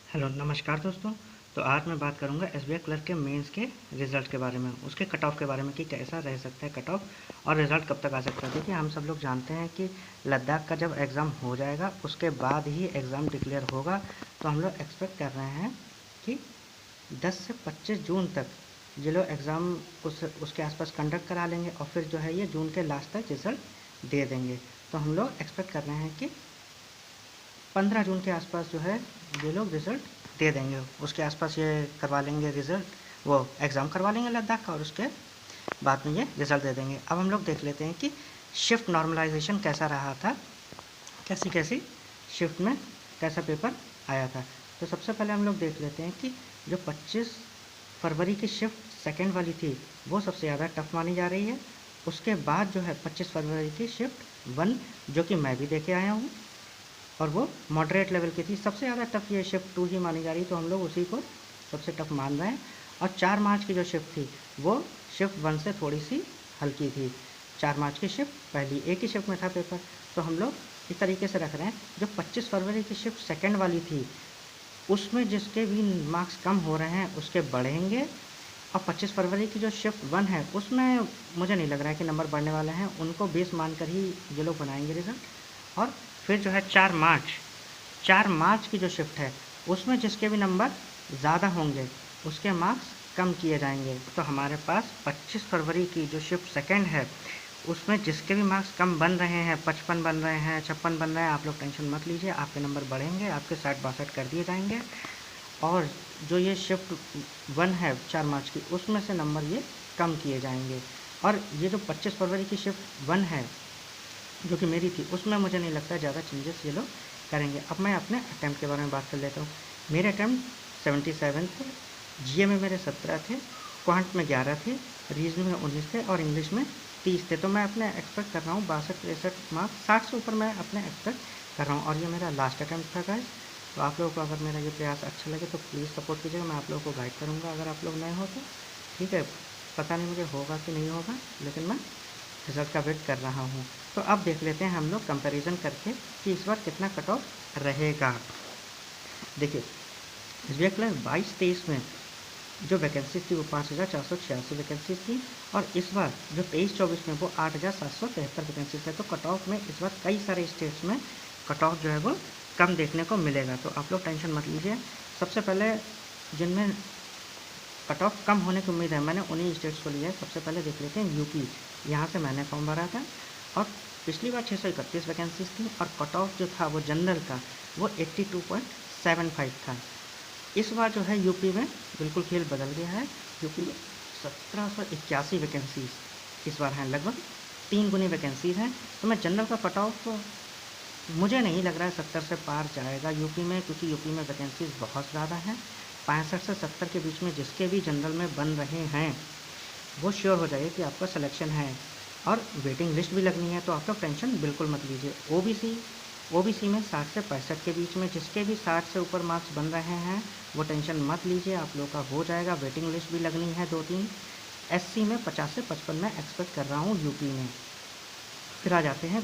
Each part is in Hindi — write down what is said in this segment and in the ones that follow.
हेलो नमस्कार दोस्तों। तो आज मैं बात करूंगा एसबीआई क्लर्क के मेंस के रिज़ल्ट के बारे में, उसके कट ऑफ के बारे में कि कैसा रह सकता है कट ऑफ और रिज़ल्ट कब तक आ सकता है। देखिए, हम सब लोग जानते हैं कि लद्दाख का जब एग्ज़ाम हो जाएगा उसके बाद ही एग्ज़ाम डिक्लेयर होगा। तो हम लोग एक्सपेक्ट कर रहे हैं कि 10 से 25 जून तक ये लोग एग्ज़ाम उसके आसपास कंडक्ट करा लेंगे और फिर जो है ये जून के लास्ट तक रिज़ल्ट दे देंगे। तो हम लोग एक्सपेक्ट कर रहे हैं कि 15 जून के आसपास जो है ये लोग रिज़ल्ट दे देंगे। उसके आसपास ये करवा लेंगे रिज़ल्ट, वो एग्ज़ाम करवा लेंगे लद्दाख का और उसके बाद में ये रिज़ल्ट दे देंगे। अब हम लोग देख लेते हैं कि शिफ्ट नॉर्मलाइजेशन कैसा रहा था, कैसी कैसी शिफ्ट में कैसा पेपर आया था। तो सबसे पहले हम लोग देख लेते हैं कि जो 25 फरवरी की शिफ्ट सेकेंड वाली थी वो सबसे ज़्यादा टफ मानी जा रही है। उसके बाद जो है 25 फरवरी की शिफ्ट 1, जो कि मैं भी देखे आया हूँ और वो मॉडरेट लेवल की थी। सबसे ज़्यादा टफ ये शिफ्ट 2 ही मानी जा रही, तो हम लोग उसी को सबसे टफ मान रहे हैं। और 4 मार्च की जो शिफ्ट थी वो शिफ्ट 1 से थोड़ी सी हल्की थी। 4 मार्च की शिफ्ट पहली एक ही शिफ्ट में था पेपर, तो हम लोग इस तरीके से रख रहे हैं। जो 25 फरवरी की शिफ्ट सेकेंड वाली थी उसमें जिसके भी मार्क्स कम हो रहे हैं उसके बढ़ेंगे, और 25 फरवरी की जो शिफ्ट 1 है उसमें मुझे नहीं लग रहा है कि नंबर बढ़ने वाले हैं। उनको बेस मानकर ही ये लोग बनाएंगे रिज़ल्ट। और फिर जो है 4 मार्च की जो शिफ्ट है उसमें जिसके भी नंबर ज़्यादा होंगे उसके मार्क्स कम किए जाएंगे। तो हमारे पास 25 फरवरी की जो शिफ्ट सेकेंड है उसमें जिसके भी मार्क्स कम बन रहे हैं, 55 बन रहे हैं, 56 बन रहे हैं, आप लोग टेंशन मत लीजिए, आपके नंबर बढ़ेंगे, आपके 60-62 कर दिए जाएंगे। और जो ये शिफ्ट 1 है 4 मार्च की उसमें से नंबर ये कम किए जाएंगे। और ये जो 25 फरवरी की शिफ्ट 1 है जो कि मेरी थी उसमें मुझे नहीं लगता ज़्यादा चेंजेस ये लोग करेंगे। अब मैं अपने अटैम्प्ट के बारे में बात कर लेता हूँ। मेरे अटैम्प्ट 77 थे, जीए में मेरे 17 थे, क्वांट में 11 थे, रीजनिंग में 19 थे और इंग्लिश में 30 थे। तो मैं अपने एक्सपेक्ट कर रहा हूँ 62-63 मार्क्स, 60 से ऊपर मैं अपने एक्सपेक्ट कर रहा हूँ। और ये मेरा लास्ट अटैम्प्ट था गाइस। तो आप लोगों को अगर मेरा ये प्रयास अच्छा लगे तो प्लीज़ सपोर्ट कीजिएगा। मैं आप लोगों को गाइड करूँगा अगर आप लोग नए हो तो। ठीक है, पता नहीं मुझे होगा कि नहीं होगा, लेकिन मैं रिज़ल्ट का वेट कर रहा हूँ। तो अब देख लेते हैं हम लोग कंपैरिजन करके कि इस बार कितना कट ऑफ रहेगा। देखिए, एसबीआई क्लर्क 22-23 में जो वैकेंसीज थी वो 5,486 वैकेंसीज थी, और इस बार जो 23-24 में वो 8,773 वैकेंसीज है। तो कट ऑफ में इस बार कई सारे स्टेट्स में कट ऑफ जो है वो कम देखने को मिलेगा। तो आप लोग टेंशन मत लीजिए। सबसे पहले जिनमें कट ऑफ कम होने की उम्मीद है मैंने उन्हीं स्टेट्स को लिया है। सबसे पहले देख लेते हैं यूपी। यहाँ से मैंने फॉर्म भरा था और पिछली बार 631 वैकेंसीज थी और कट ऑफ जो था वो जनरल का वो 82.75 था। इस बार जो है यूपी में बिल्कुल खेल बदल गया है। यूपी में 1781 वैकेंसीज इस बार हैं, लगभग 3 गुनी वैकेंसीज हैं। तो मैं जनरल का कट ऑफ मुझे नहीं लग रहा है 70 से पार जाएगा यूपी में, क्योंकि यूपी में वैकेंसीज बहुत ज़्यादा हैं। 65 से 70 के बीच में जिसके भी जनरल में बन रहे हैं वो श्योर हो जाइए कि आपका सिलेक्शन है। और वेटिंग लिस्ट भी लगनी है, तो आप लोग टेंशन बिल्कुल मत लीजिए। ओबीसी में 60 से 65 के बीच में जिसके भी 60 से ऊपर मार्क्स बन रहे हैं वो टेंशन मत लीजिए, आप लोग का हो जाएगा। वेटिंग लिस्ट भी लगनी है 2-3। एससी में 50 से 55 में एक्सपेक्ट कर रहा हूँ यूपी में। फिर आ जाते हैं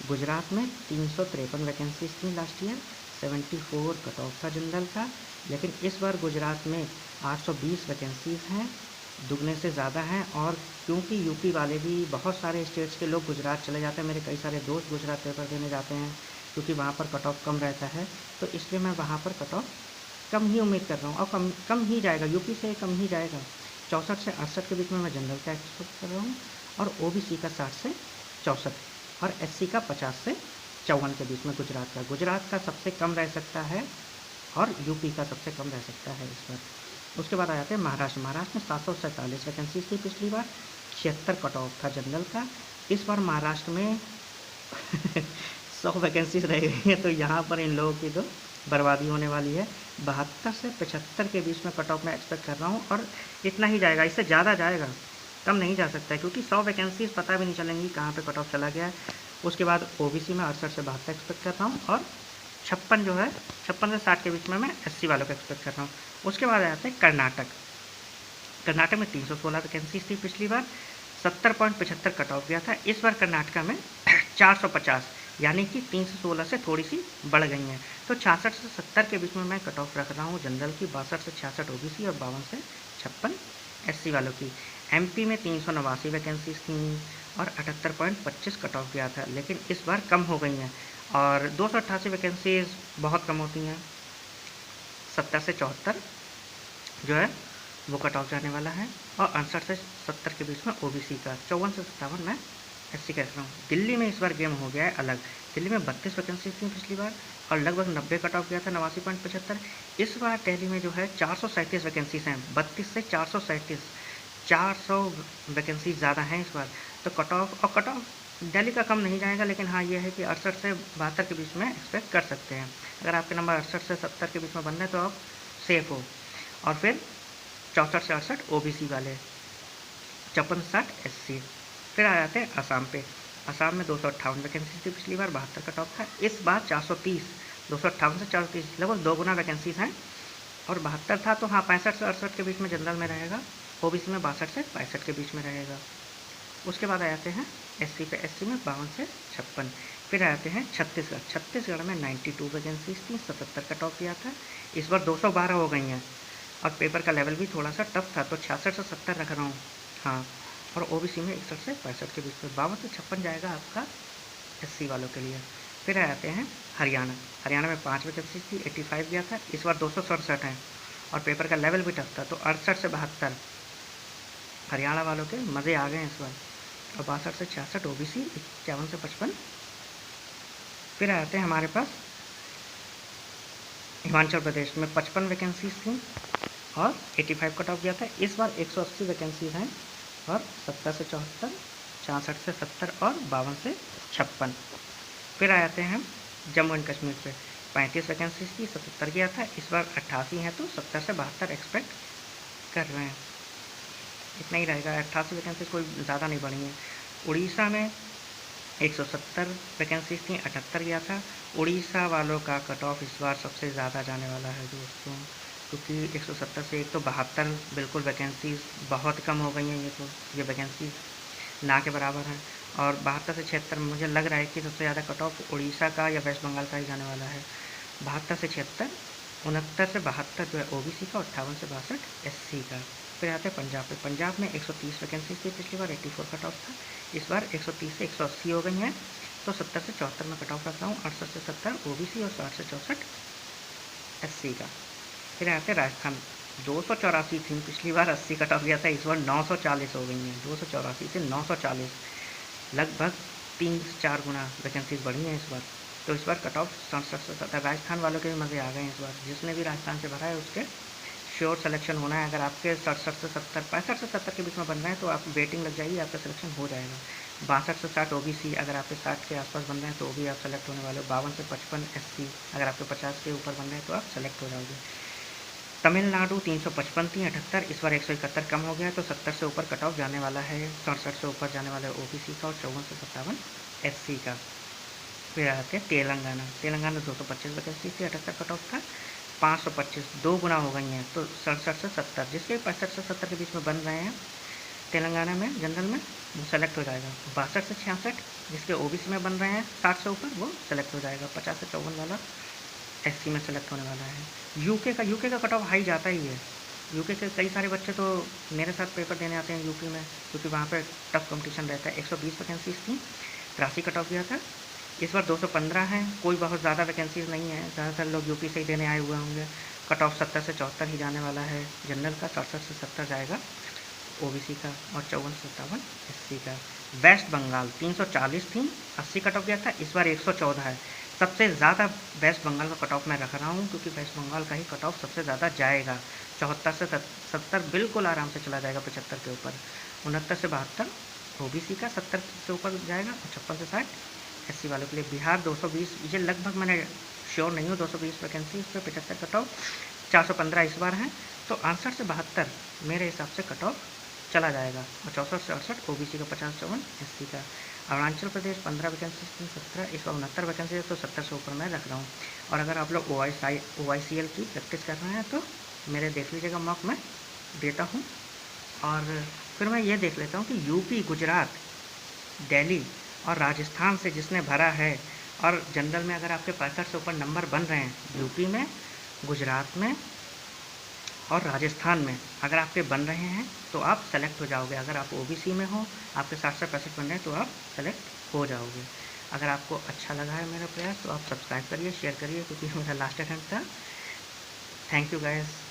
गुजरात में 353 वैकेंसीज थी लास्ट ईयर, 74 कट ऑफ था जनरल का। लेकिन इस बार गुजरात में 820 वैकेंसीज हैं, दुगने से ज़्यादा हैं। और क्योंकि यूपी वाले भी बहुत सारे स्टेट्स के लोग गुजरात चले जाते हैं, मेरे कई सारे दोस्त गुजरात पेपर देने जाते हैं क्योंकि वहाँ पर कट ऑफ कम रहता है, तो इसलिए मैं वहाँ पर कट ऑफ कम ही उम्मीद कर रहा हूँ। और कम ही जाएगा, यूपी से कम ही जाएगा। 64 से 68 के बीच में मैं जनरल का एक्सपेक्ट कर रहा हूँ, और ओबीसी का 60 से 64 और एससी का 50 से 54 के बीच में गुजरात का सबसे कम रह सकता है और यूपी का सबसे कम रह सकता है इस बार। उसके बाद आ जाते हैं महाराष्ट्र में 747 वैकेंसीज थी पिछली बार, 76 कट ऑफ था जनरल का। इस बार महाराष्ट्र में 100 वैकेंसीज रह गई हैं, तो यहाँ पर इन लोगों की तो बर्बादी होने वाली है। 72 से 75 के बीच में कट ऑफ मैं एक्सपेक्ट कर रहा हूँ, और इतना ही जाएगा, इससे ज़्यादा जाएगा, कम नहीं जा सकता है, क्योंकि 100 वैकेंसीज पता भी नहीं चलेंगी कहाँ पे कट ऑफ चला गया है। उसके बाद ओबीसी में 68 से 72 एक्सपेक्ट कर रहा हूँ, और 56 जो है 56 से 60 के बीच में मैं एससी वालों को एक्सपेक्ट कर रहा हूँ। उसके बाद आ जाते हैं कर्नाटक में 316 वैकेंसीज थी पिछली बार, 70.75 कट ऑफ गया था। इस बार कर्नाटका में 450 यानी कि 316 से थोड़ी सी बढ़ गई हैं। तो 66 से 70 के बीच में मैं कट ऑफ रख रहा हूँ जनरल की, 62 से 66 ओबीसी और 52 से 56 एससी वालों की। एमपी में 389 वैकेंसीज थी और 78.25 कट ऑफ गया था, लेकिन इस बार कम हो गई हैं और 288 वैकेंसीज बहुत कम होती हैं। 70 से 74 जो है वो कट ऑफ जाने वाला है और 68 से 70 के बीच में ओबीसी का। 54 से 57 मैं एससी कह रहा हूँ। दिल्ली में इस बार गेम हो गया है अलग। दिल्ली में 32 वैकेंसी थी पिछली बार और लगभग 90 कट ऑफ गया था, 89.75। इस बार दिल्ली में जो है 437 वैकेंसीज हैं, 32 से 437, 400 वैकेंसी ज़्यादा हैं इस बार। तो कट ऑफ दिल्ली का कम नहीं जाएगा, लेकिन हाँ ये है कि 68 से 72 के बीच में एक्सपेक्ट कर सकते हैं। अगर आपके नंबर 68 से 70 के बीच में बन रहे हैं तो आप सेफ हो। और फिर 64 से 68 ओबीसी वाले, 54 से 60 एससी। फिर आ जाते हैं असम पे। असम में 258 वैकेंसी थी पिछली बार, 72 कट ऑफ था। इस बार 430, 258 से 430 लगभग 2 गुना वैकेंसीज हैं और 72 था। तो हाँ 65 से 68 के बीच में जनरल में रहेगा, ओबीसी में 62 से 65 के बीच में रहेगा। उसके बाद आ जाते हैं एससी पे। एससी में 52 से 56। फिर आ जाते हैं छत्तीसगढ़। छत्तीसगढ़ में 92 वैकेंसीज थी, 77 कट ऑफ किया था। इस बार 212 हो गई हैं और पेपर का लेवल भी थोड़ा सा टफ था, तो 66 से 70 रख रहा हूँ। हाँ, और ओबीसी में 61 से 65 के बीच में। 52 से 56 जाएगा आपका एससी वालों के लिए। फिर आ जाते हैं हरियाणा। हरियाणा में 5 वैकेंसी थी, 85 गया था। इस बार 267 हैं और पेपर का लेवल भी टफ था, तो 68 से 72 हरियाणा वालों के मज़े आ गए हैं इस बार। और 62 से 66 ओबीसी, 51 से 55। फिर आते हैं हमारे पास हिमाचल प्रदेश में 55 वैकेंसीज थी और 85 कट ऑफ गया था। इस बार 180 वैकेंसीज हैं और 70 से 74, 66 से 70 और 52 से 56। फिर आ जाते हैं हम जम्मू एंड कश्मीर पे। 35 वैकेंसीज थी, 77 गया था। इस बार 88 हैं, तो 70 से 72 एक्सपेक्ट कर रहे हैं। इतना ही रहेगा, 88 वैकेंसीज कोई ज़्यादा नहीं बढ़ी हैं। उड़ीसा में 170 वैकेंसीज थी, 78 गया था। उड़ीसा वालों का कट ऑफ इस बार सबसे ज़्यादा जाने वाला है दोस्तों, क्योंकि 170 से 172 बिल्कुल वैकेंसीज बहुत कम हो गई हैं। ये वैकेंसी ना के बराबर हैं। और 72 से 76 मुझे लग रहा है कि सबसे ज़्यादा कट ऑफ उड़ीसा का या वेस्ट बंगाल का ही जाने वाला है। 72 से 76, 69 से 72 जो है ओबीसी का, 58 से 62 एससी का। फिर आते हैं पंजाब पे। पंजाब में 130 वैकेंसी थी पिछली बार, 84 कट ऑफ था। इस बार 130 से 180 हो गई हैं, तो 70 से 74 में कट ऑफ रखता हूँ। 68 से 70 ओबीसी और 60 से 64 एससी का। फिर आते हैं राजस्थान। 284 थी पिछली बार, 80 कट ऑफ गया था। इस बार 940 हो गई हैं, 284 से 940, लगभग 3-4 गुना वैकेंसीज बढ़ी हैं इस बार। तो इस बार कट ऑफ 67 से 70। राजस्थान वालों के भी मज़े आ गए हैं इस बार। जिसने भी राजस्थान से भरा है उसके श्योर सिलेक्शन होना है। अगर आपके 67 से 70, 65 से 70 के बीच में बन रहे हैं तो आप वेटिंग लग जाएगी, आपका सिलेक्शन हो जाएगा। 62 से 60 ओबीसी, अगर आपके 60 के आसपास बन रहे हैं तो वो भी आप सेलेक्ट होने वाले हो। 52 से 55 एससी, अगर आपके 50 के ऊपर बन रहे हैं तो आप सेलेक्ट हो जाओगे। तमिलनाडु 355 थी, 78, इस बार 171 कम हो गया है, तो 70 से ऊपर कट ऑफ जाने वाला है। 67 से ऊपर जाने वाला है ओबीसी का और 54 से 57 एससी का। फिर आते हैं तेलंगाना। तेलंगाना 225 वैकेंसी थी, 78 कट ऑफ था। 525, 2 गुना हो गई हैं, तो 67 से 70, जिसके 65 से 70 के बीच में बन रहे हैं तेलंगाना में जनरल में, वो सेलेक्ट हो जाएगा। 62 से 66 जिसके ओबीसी में बन रहे हैं 60 से ऊपर, वो सेलेक्ट हो जाएगा। 50 से 54 वाला एससी में सेलेक्ट होने वाला है। यूके का कट ऑफ हाई जाता ही है। यूके के कई सारे बच्चे तो मेरे साथ पेपर देने आते हैं यूपी में, क्योंकि वहाँ पे टफ कंपटीशन रहता है। 120 वैकेंसीज थी, 83 कट ऑफ गया था। इस बार 215 हैं, कोई बहुत ज़्यादा वैकेंसीज नहीं है, ज़्यादातर लोग यूपी से ही देने आए हुए होंगे। कट ऑफ 70 से 74 ही जाने वाला है जनरल का, 67 से 70 जाएगा ओबीसी का और 54 से 57 एससी का। वेस्ट बंगाल 340 थी, 80 कट ऑफ गया था। इस बार 114 है। सबसे ज़्यादा वेस्ट बंगाल का कट ऑफ मैं रख रहा हूँ, क्योंकि वेस्ट बंगाल का ही कट ऑफ सबसे ज़्यादा जाएगा। 74 से 70 बिल्कुल आराम से चला जाएगा, 75 के ऊपर। 69 से 72 ओबीसी का, 70 से ऊपर जाएगा और 56 से 60 एससी वालों के लिए। बिहार 220, ये लगभग मैंने श्योर नहीं हूँ, 220 वैकेंसी, इस पर 75 कट ऑफ, 415 इस बार हैं, तो 68 से 72 मेरे हिसाब से कट ऑफ चला जाएगा। और 64 से 68 ओबीसी का, 50-54 एससी का। अरुणाचल प्रदेश 15 वैकेंसी 17, इस बार 69 वैकेंसी है, तो 70 से ऊपर मैं रख रहा हूँ। और अगर आप लोग OICL की प्रैक्टिस कर रहे हैं तो मेरे देख लीजिएगा, मॉक मैं देता हूँ। और फिर मैं ये देख लेता हूँ कि यूपी, गुजरात, दिल्ली और राजस्थान से जिसने भरा है और जनरल में अगर आपके 65 से ऊपर नंबर बन रहे हैं यूपी में, गुजरात में और राजस्थान में अगर आपके बन रहे हैं तो आप सेलेक्ट हो जाओगे। अगर आप ओबीसी में हो, आपके 60 से 65 बन रहे हैं तो आप सेलेक्ट हो जाओगे। अगर आपको अच्छा लगा है मेरा प्रयास तो आप सब्सक्राइब करिए, शेयर करिए, क्योंकि मेरा लास्ट अटेम्प्ट था। Thank you guys.